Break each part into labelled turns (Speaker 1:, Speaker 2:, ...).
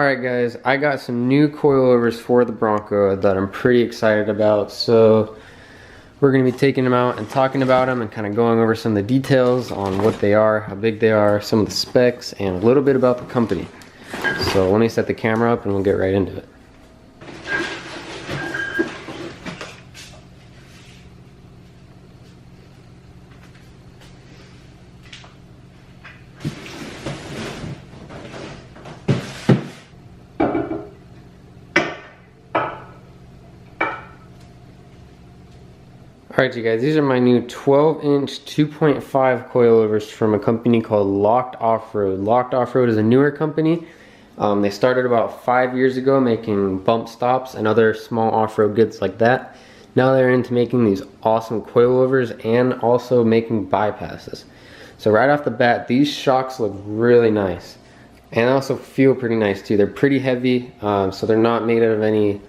Speaker 1: Alright guys, I got some new coilovers for the Bronco that I'm pretty excited about. So we're going to be taking them out and talking about them and kind of going over some of the details on what they are, how big they are, some of the specs, and a little bit about the company. So let me set the camera up and we'll get right into it. Alright you guys, these are my new 12-inch 2.5 coilovers from a company called Locked Off-Road. Locked Off-Road is a newer company. They started about 5 years ago making bump stops and other small off-road goods like that. Now they're into making these awesome coilovers and also making bypasses. So right off the bat, these shocks look really nice. And they also feel pretty nice too. They're pretty heavy, so they're not made out of any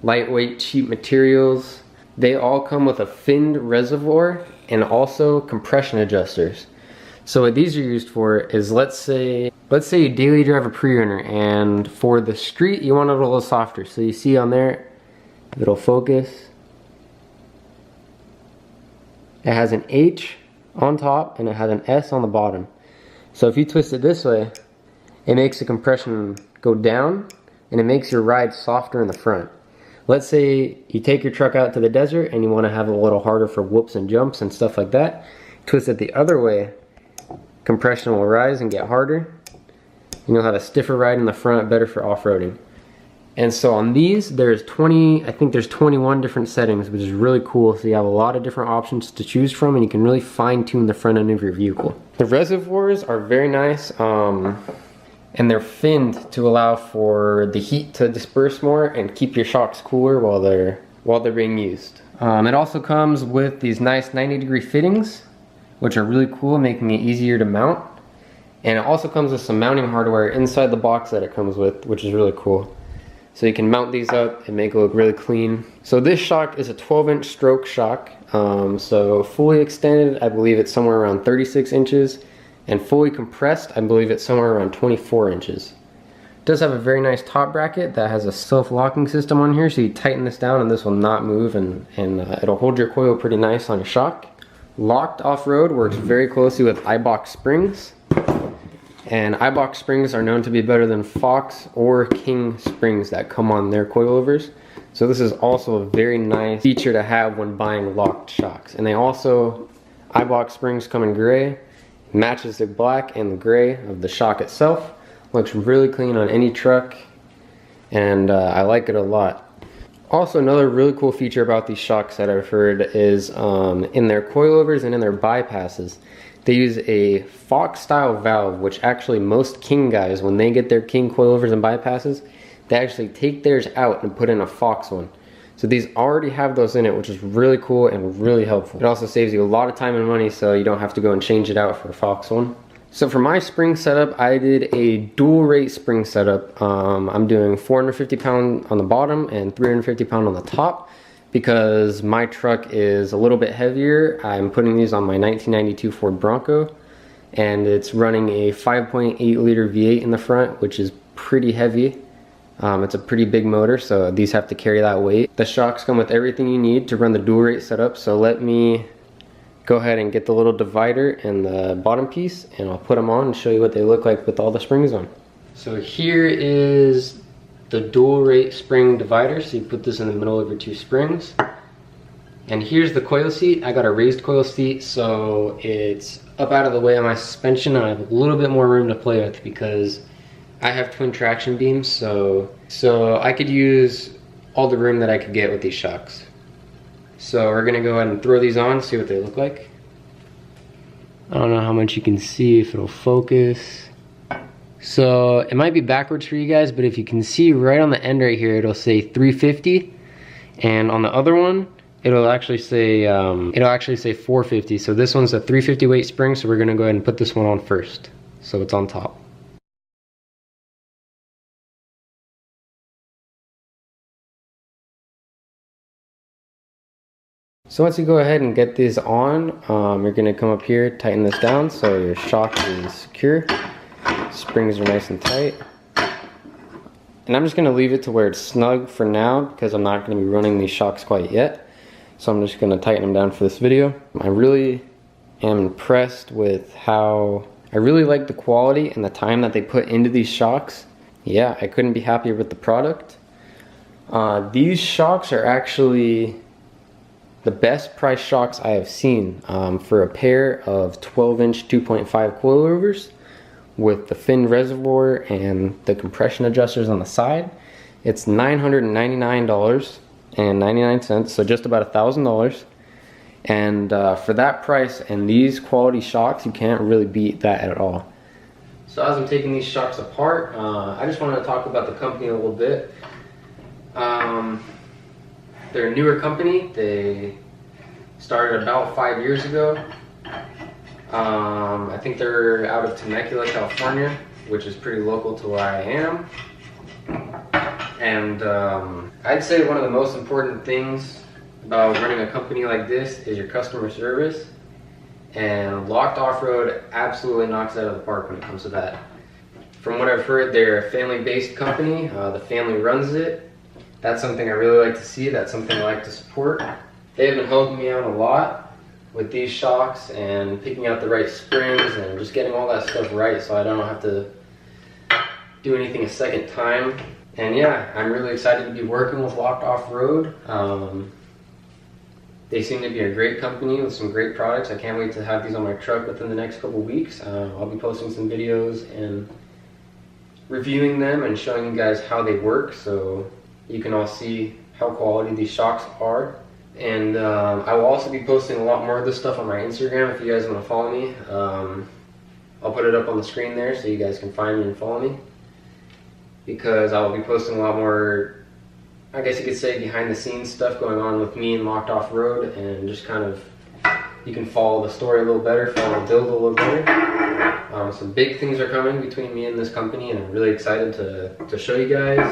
Speaker 1: lightweight, cheap materials. They all come with a finned reservoir and also compression adjusters. So what these are used for is, let's say you daily drive a pre-runner and for the street you want it a little softer. So you see on there, if it'll focus, it has an H on top and it has an S on the bottom. So if you twist it this way, it makes the compression go down and it makes your ride softer in the front. Let's say you take your truck out to the desert and you want to have it a little harder for whoops and jumps and stuff like that. Twist it the other way, compression will rise and get harder. And you'll have a stiffer ride in the front, better for off-roading. And so on these, there's 21 different settings, which is really cool. So you have a lot of different options to choose from and you can really fine-tune the front end of your vehicle. The reservoirs are very nice. And they're finned to allow for the heat to disperse more and keep your shocks cooler while they're being used. It also comes with these nice 90-degree fittings, which are really cool, making it easier to mount. And it also comes with some mounting hardware inside the box that it comes with, which is really cool. So you can mount these up and make it look really clean. So this shock is a 12-inch stroke shock. So fully extended, I believe it's somewhere around 36 inches. And fully compressed, I believe it's somewhere around 24 inches. It does have a very nice top bracket that has a self-locking system on here, so you tighten this down and this will not move, and it'll hold your coil pretty nice on your shock. Locked Off-Road works very closely with iBox springs. And iBox springs are known to be better than Fox or King springs that come on their coilovers. So this is also a very nice feature to have when buying locked shocks. And they also, iBox springs come in gray. Matches the black and the gray of the shock itself. Looks really clean on any truck, and I like it a lot. Also, another really cool feature about these shocks that I've heard is in their coilovers and in their bypasses, they use a Fox style valve, which actually most King guys, when they get their King coilovers and bypasses, they actually take theirs out and put in a Fox one. So these already have those in it, which is really cool and really helpful. It also saves you a lot of time and money, so you don't have to go and change it out for a Fox one. So for my spring setup, I did a dual rate spring setup. I'm doing 450 pound on the bottom and 350 pound on the top because my truck is a little bit heavier. I'm putting these on my 1992 Ford Bronco, and it's running a 5.8 liter V8 in the front, which is pretty heavy. It's a pretty big motor, so these have to carry that weight. The shocks come with everything you need to run the dual rate setup, so let me go ahead and get the little divider and the bottom piece, and I'll put them on and show you what they look like with all the springs on. So here is the dual rate spring divider, so you put this in the middle of your two springs. And here's the coil seat. I got a raised coil seat, so it's up out of the way of my suspension, and I have a little bit more room to play with because I have twin traction beams, so I could use all the room that I could get with these shocks. So we're gonna go ahead and throw these on, see what they look like. I don't know how much you can see, if it'll focus. So it might be backwards for you guys, but if you can see right on the end right here, it'll say 350, and on the other one, it'll actually say 450. So this one's a 350 weight spring, so we're gonna go ahead and put this one on first, so it's on top. So once you go ahead and get these on, you're going to come up here, tighten this down so your shock is secure. Springs are nice and tight. And I'm just going to leave it to where it's snug for now because I'm not going to be running these shocks quite yet. So I'm just going to tighten them down for this video. I really am impressed with how, I really like the quality and the time that they put into these shocks. Yeah, I couldn't be happier with the product. These shocks are actually the best price shocks I have seen for a pair of 12-inch 2.5 coilovers with the fin reservoir and the compression adjusters on the side. It's $999.99, so just about $1,000. And for that price and these quality shocks, you can't really beat that at all. So as I'm taking these shocks apart, I just wanted to talk about the company a little bit. They're a newer company. They started about 5 years ago. I think they're out of Temecula, California, which is pretty local to where I am. And I'd say one of the most important things about running a company like this is your customer service. And Locked Off-Road absolutely knocks it out of the park when it comes to that. From what I've heard, they're a family-based company. The family runs it. That's something I really like to see. That's something I like to support. They've been helping me out a lot with these shocks and picking out the right springs and just getting all that stuff right so I don't have to do anything a second time. And yeah, I'm really excited to be working with Locked Off-Road. They seem to be a great company with some great products. I can't wait to have these on my truck within the next couple weeks. I'll be posting some videos and reviewing them and showing you guys how they work so you can all see how quality these shocks are. And I will also be posting a lot more of this stuff on my Instagram if you guys want to follow me. I'll put it up on the screen there so you guys can find me and follow me. Because I will be posting a lot more, I guess you could say, behind the scenes stuff going on with me and Locked Off-Road, and just kind of, you can follow the story a little better, follow the build a little better. Some big things are coming between me and this company, and I'm really excited to show you guys.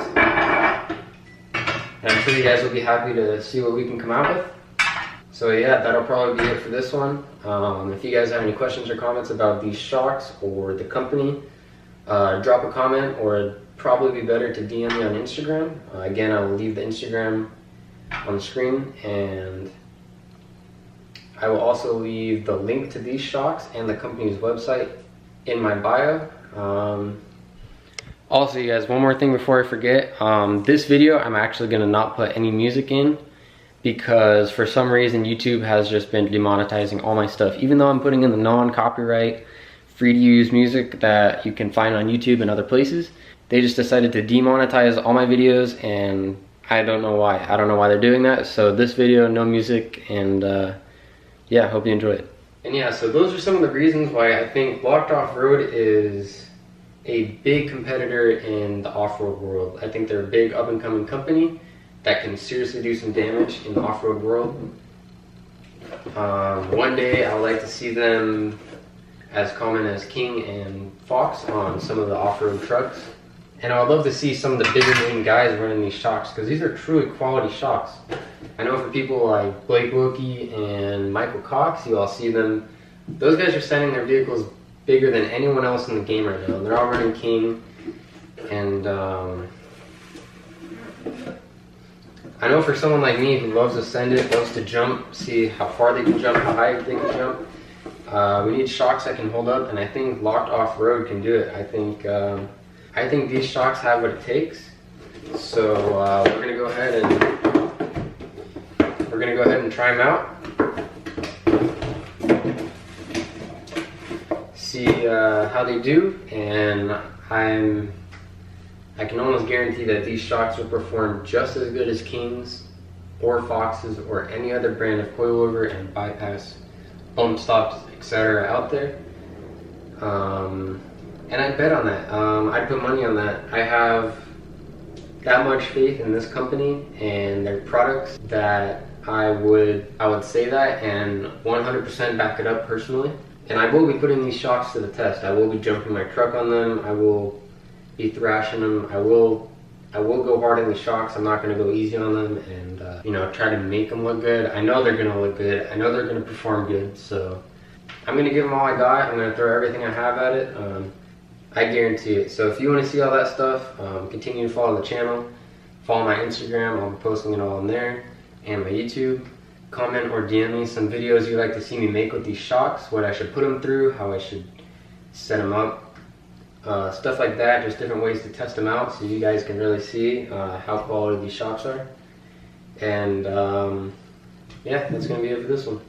Speaker 1: And I'm sure you guys will be happy to see what we can come out with. So yeah, that'll probably be it for this one. If you guys have any questions or comments about these shocks or the company, drop a comment, or it'd probably be better to DM me on Instagram. Again, I will leave the Instagram on the screen, and I will also leave the link to these shocks and the company's website in my bio. Also, you guys, one more thing before I forget. This video, I'm actually going to not put any music in because for some reason YouTube has just been demonetizing all my stuff. Even though I'm putting in the non-copyright, free-to-use music that you can find on YouTube and other places, they just decided to demonetize all my videos, and I don't know why. I don't know why they're doing that. So this video, no music, and yeah, hope you enjoy it. And yeah, so those are some of the reasons why I think Locked Off-Road is a big competitor in the off-road world. I think they're a big up-and-coming company that can seriously do some damage in the off-road world. One day I would like to see them as common as King and Fox on some of the off-road trucks. And I would love to see some of the bigger name guys running these shocks, because these are truly quality shocks. I know for people like Blake Wilkie and Michael Cox, you all see them. Those guys are sending their vehicles bigger than anyone else in the game right now. They're all running King. And I know for someone like me who loves to send it, loves to jump, see how far they can jump, how high they can jump, we need shocks that can hold up, and I think Locked Off-Road can do it. I think these shocks have what it takes. So we're gonna go ahead and try them out. See how they do, and I can almost guarantee that these shocks will perform just as good as Kings or Foxes or any other brand of coilover and bypass, bump stops, etc. out there. And I'd bet on that. I'd put money on that. I have that much faith in this company and their products that I would say that and 100% back it up personally. And I will be putting these shocks to the test. I will be jumping my truck on them. I will be thrashing them. I will go hard in these shocks. I'm not going to go easy on them and you know, try to make them look good. I know they're going to look good. I know they're going to perform good. So I'm going to give them all I got. I'm going to throw everything I have at it. I guarantee it. So if you want to see all that stuff, continue to follow the channel. Follow my Instagram. I'll be posting it all on there, and my YouTube. Comment or DM me some videos you'd like to see me make with these shocks, what I should put them through, how I should set them up, stuff like that. Just different ways to test them out so you guys can really see how quality these shocks are. And yeah, that's going to be it for this one.